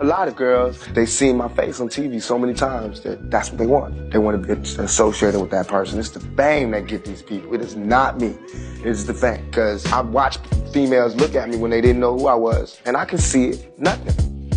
A lot of girls, they've seen my face on TV so many times that that's what they want. They want to be associated with that person. It's the fame that gets these people. It is not me. It's the fame. Because I watched females look at me when they didn't know who I was. And I can see it, nothing.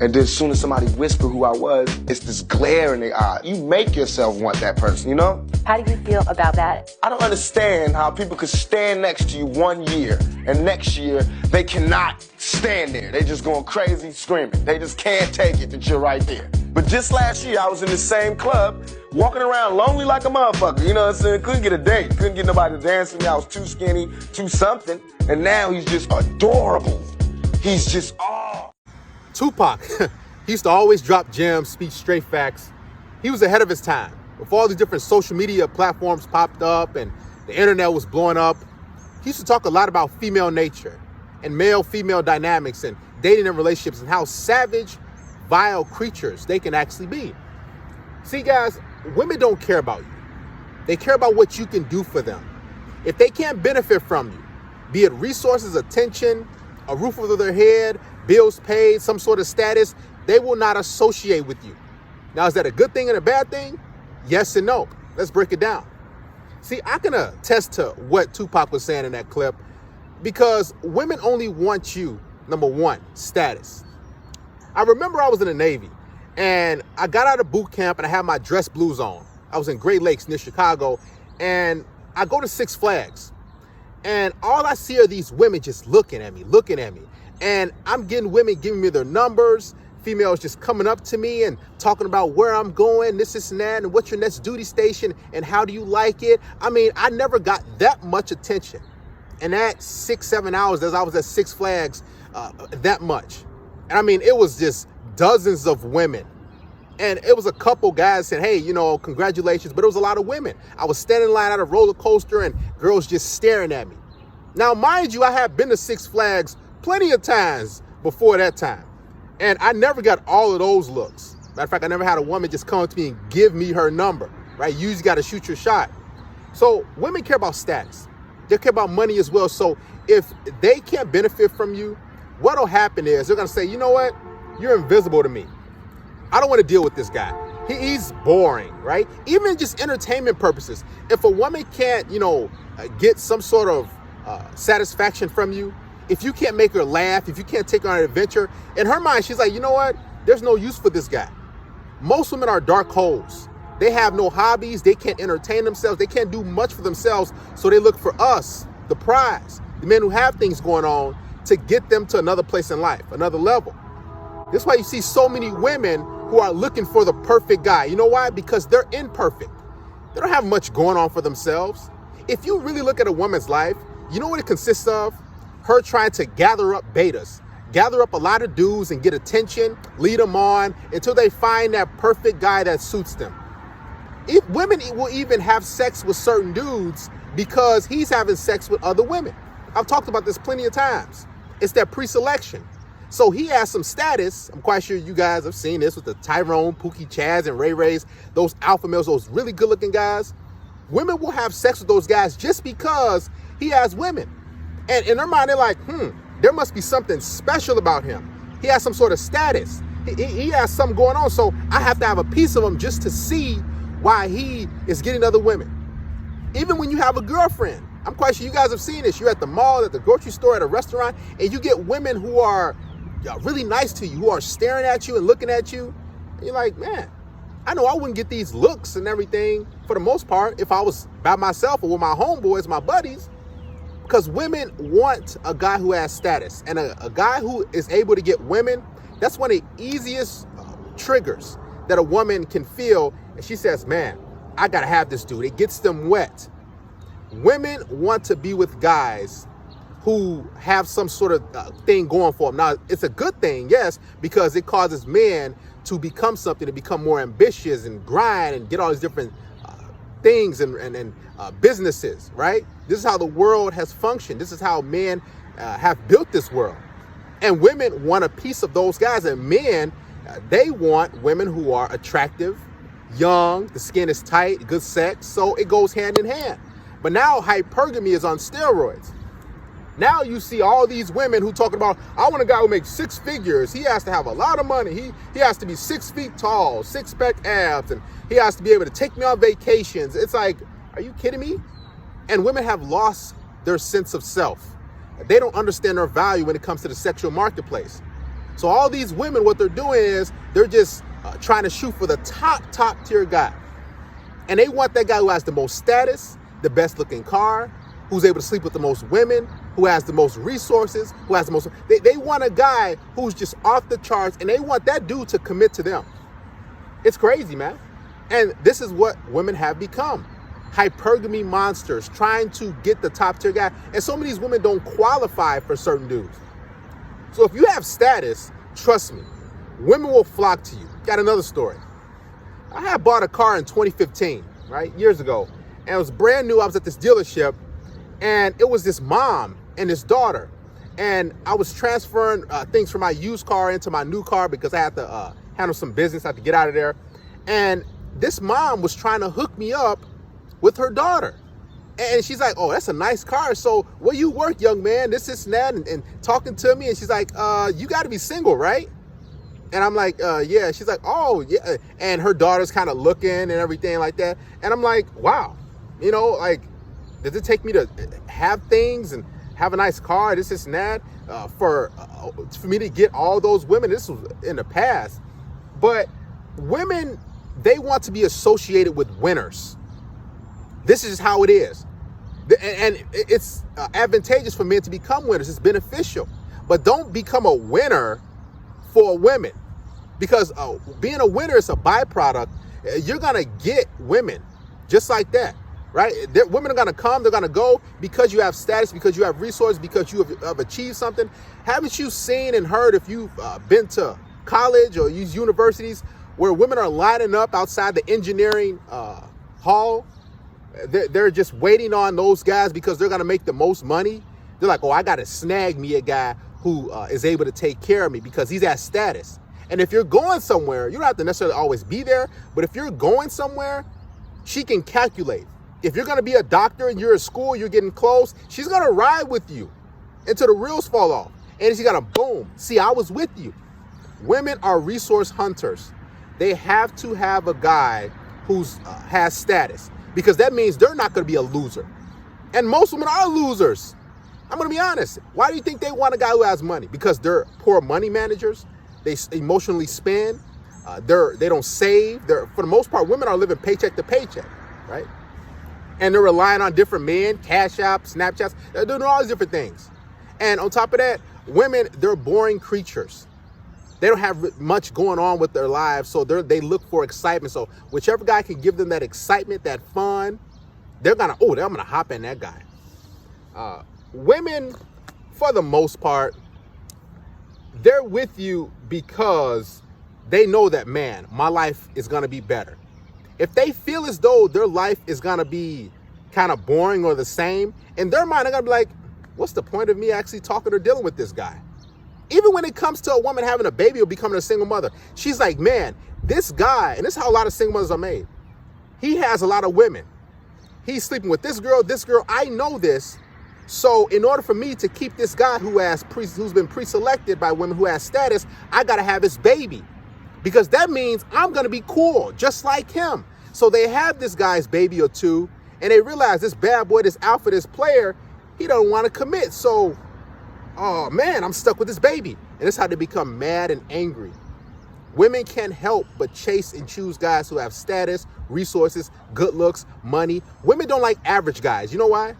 And then as soon as somebody whispered who I was, it's this glare in their eye. You make yourself want that person, you know? How do you feel about that? I don't understand how people could stand next to you 1 year, and next year they cannot stand there. They just going crazy screaming. They just can't take it that you're right there. But just last year, I was in the same club, walking around lonely like a motherfucker. You know what I'm saying? Couldn't get a date. Couldn't get nobody to dance with me. I was too skinny, too something. And now he's just adorable. He's just, oh. Tupac, he used to always drop gems, speak straight facts. He was ahead of his time. Before all these different social media platforms popped up and the internet was blowing up, he used to talk a lot about female nature and male-female dynamics and dating and relationships and how savage, vile creatures they can actually be. See, guys, women don't care about you. They care about what you can do for them. If they can't benefit from you, be it resources, attention, a roof over their head, bills paid, some sort of status, they will not associate with you. Now, is that a good thing and a bad thing? Yes and no. Let's break it down. See, I can attest to what Tupac was saying in that clip because women only want you, number one, status. I remember I was in the Navy and I got out of boot camp and I had my dress blues on. I was in Great Lakes near Chicago and I go to Six Flags and all I see are these women just looking at me. And I'm getting women giving me their numbers, females just coming up to me and talking about where I'm going, this and that, and what's your next duty station, and how do you like it? I mean, I never got that much attention. And that 6-7 hours as I was at Six Flags, that much. And I mean, it was just dozens of women. And it was a couple guys saying, hey, you know, congratulations, but it was a lot of women. I was standing in line at a roller coaster and girls just staring at me. Now, mind you, I have been to Six Flags plenty of times before that time. And I never got all of those looks. Matter of fact, I never had a woman just come up to me and give me her number, right? You just got to shoot your shot. So women care about status. They care about money as well. So if they can't benefit from you, what'll happen is they're going to say, you know what? You're invisible to me. I don't want to deal with this guy. He's boring, right? Even just entertainment purposes. If a woman can't, get some sort of satisfaction from you, if you can't make her laugh, if you can't take her on an adventure, in her mind, she's like, you know what? There's no use for this guy. Most women are dark holes. They have no hobbies. They can't entertain themselves. They can't do much for themselves. So they look for us, the prize, the men who have things going on to get them to another place in life, another level. That's why you see so many women who are looking for the perfect guy. You know why? Because they're imperfect. They don't have much going on for themselves. If you really look at a woman's life, you know what it consists of? Her trying to gather up betas, gather up a lot of dudes and get attention, lead them on until they find that perfect guy that suits them. Women will even have sex with certain dudes because he's having sex with other women. I've talked about this plenty of times. It's that pre-selection. So he has some status. I'm quite sure you guys have seen this with the Tyrone, Pookie, Chaz, and Ray Rays, those alpha males, those really good looking guys. Women will have sex with those guys just because he has women. And in their mind, they're like, there must be something special about him. He has some sort of status. He has something going on. So I have to have a piece of him just to see why he is getting other women. Even when you have a girlfriend, I'm quite sure you guys have seen this. You're at the mall, at the grocery store, at a restaurant, and you get women who are really nice to you, who are staring at you and looking at you. And you're like, man, I know I wouldn't get these looks and everything for the most part if I was by myself or with my homeboys, my buddies. Because women want a guy who has status, and a guy who is able to get women, that's one of the easiest triggers that a woman can feel. And she says, man, I got to have this dude. It gets them wet. Women want to be with guys who have some sort of thing going for them. Now, it's a good thing, yes, because it causes men to become something, to become more ambitious and grind and get all these different things and businesses, right? This is how the world has functioned. This is how men have built this world. And women want a piece of those guys. And men, they want women who are attractive, young, the skin is tight, good sex. So it goes hand in hand. But now hypergamy is on steroids. Now you see all these women who talking about, I want a guy who makes 6 figures. He has to have a lot of money. He has to be 6 feet tall, 6-pack abs, and he has to be able to take me on vacations. It's like, are you kidding me? And women have lost their sense of self. They don't understand their value when it comes to the sexual marketplace. So all these women, what they're doing is they're just trying to shoot for the top tier guy. And they want that guy who has the most status, the best looking car, who's able to sleep with the most women, who has the most resources, who has the most, they want a guy who's just off the charts, and they want that dude to commit to them. It's crazy, man. And this is what women have become. Hypergamy monsters trying to get the top tier guy. And some of these women don't qualify for certain dudes. So if you have status, trust me, women will flock to you. Got another story. I had bought a car in 2015, right? Years ago. And it was brand new. I was at this dealership, and it was this mom and this daughter. And I was transferring things from my used car into my new car because I had to handle some business. I had to get out of there. And this mom was trying to hook me up with her daughter. And she's like, oh, that's a nice car. So where you work, young man? This and that, and talking to me. And she's like, you got to be single, right? And I'm like, yeah. She's like, oh, yeah. And her daughter's kind of looking and everything like that. And I'm like, wow, you know, like, does it take me to have things and have a nice car, this and that, for me to get all those women? This was in the past. But women, they want to be associated with winners. This is how it is. And it's advantageous for men to become winners. It's beneficial. But don't become a winner for women. Because being a winner is a byproduct. You're going to get women just like that, right? Women are going to come, they're going to go because you have status, because you have resources, because you have achieved something. Haven't you seen and heard, if you've been to college or used universities, where women are lining up outside the engineering hall? They're just waiting on those guys because they're going to make the most money. They're like, oh, I got to snag me a guy who is able to take care of me because he's at status. And if you're going somewhere, you don't have to necessarily always be there. But if you're going somewhere, she can calculate. If you're going to be a doctor and you're at school, you're getting close, she's going to ride with you until the wheels fall off. And she's going to boom. See, I was with you. Women are resource hunters. They have to have a guy who has status, because that means they're not going to be a loser. And most women are losers. I'm going to be honest. Why do you think they want a guy who has money? Because they're poor money managers. They emotionally spend. They don't save. For the most part, women are living paycheck to paycheck, right? And they're relying on different men, Cash App, Snapchats. They're doing all these different things. And on top of that, women, they're boring creatures. They don't have much going on with their lives, so they look for excitement. So whichever guy can give them that excitement, that fun, I'm gonna hop in that guy. Women, for the most part, they're with you because they know that, man, my life is gonna be better. If they feel as though their life is gonna be kind of boring or the same, in their mind, they're gonna be like, what's the point of me actually talking or dealing with this guy? Even when it comes to a woman having a baby or becoming a single mother, she's like, man, this guy, and this is how a lot of single mothers are made. He has a lot of women. He's sleeping with this girl. I know this. So in order for me to keep this guy who's been pre-selected by women who has status, I got to have his baby, because that means I'm going to be cool, just like him. So they have this guy's baby or two, and they realize this bad boy, this alpha, this player, he don't want to commit. So, oh man, I'm stuck with this baby. And that's how they become mad and angry. Women can't help but chase and choose guys who have status, resources, good looks, money. Women don't like average guys. You know why?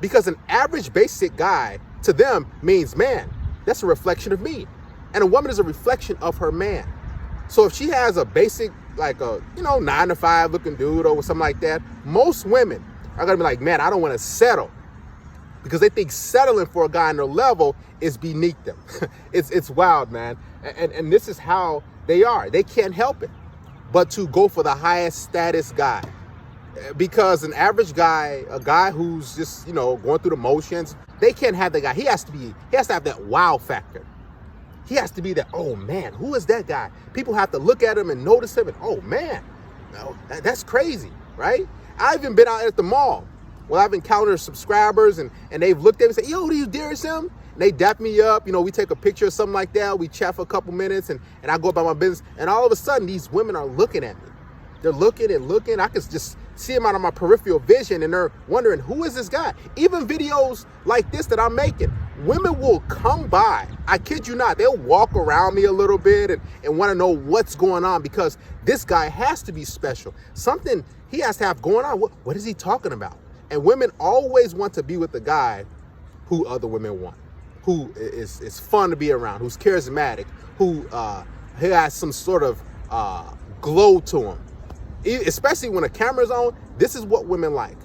Because an average basic guy to them means, man, that's a reflection of me. And a woman is a reflection of her man. So if she has a basic, like a, 9-to-5 looking dude or something like that, most women are going to be like, man, I don't want to settle. Because they think settling for a guy on their level is beneath them. It's wild, man. And this is how they are. They can't help it but to go for the highest status guy. Because an average guy, a guy who's just, going through the motions, they can't have that guy. He has to have that wow factor. He has to be that, oh man, who is that guy? People have to look at him and notice him and, oh man, that's crazy, right? I've even been out at the mall Well, I've encountered subscribers and they've looked at me and said, yo, do you Darius him? And they dap me up, you know, we take a picture or something like that. We chat for a couple minutes and I go about my business. And all of a sudden, these women are looking at me. They're looking and looking. I can just see them out of my peripheral vision and they're wondering, who is this guy? Even videos like this that I'm making, women will come by. I kid you not. They'll walk around me a little bit and want to know what's going on because this guy has to be special. Something he has to have going on. What is he talking about? And women always want to be with the guy who other women want, who is fun to be around, who's charismatic, who has some sort of glow to him. Especially when a camera's on, this is what women like.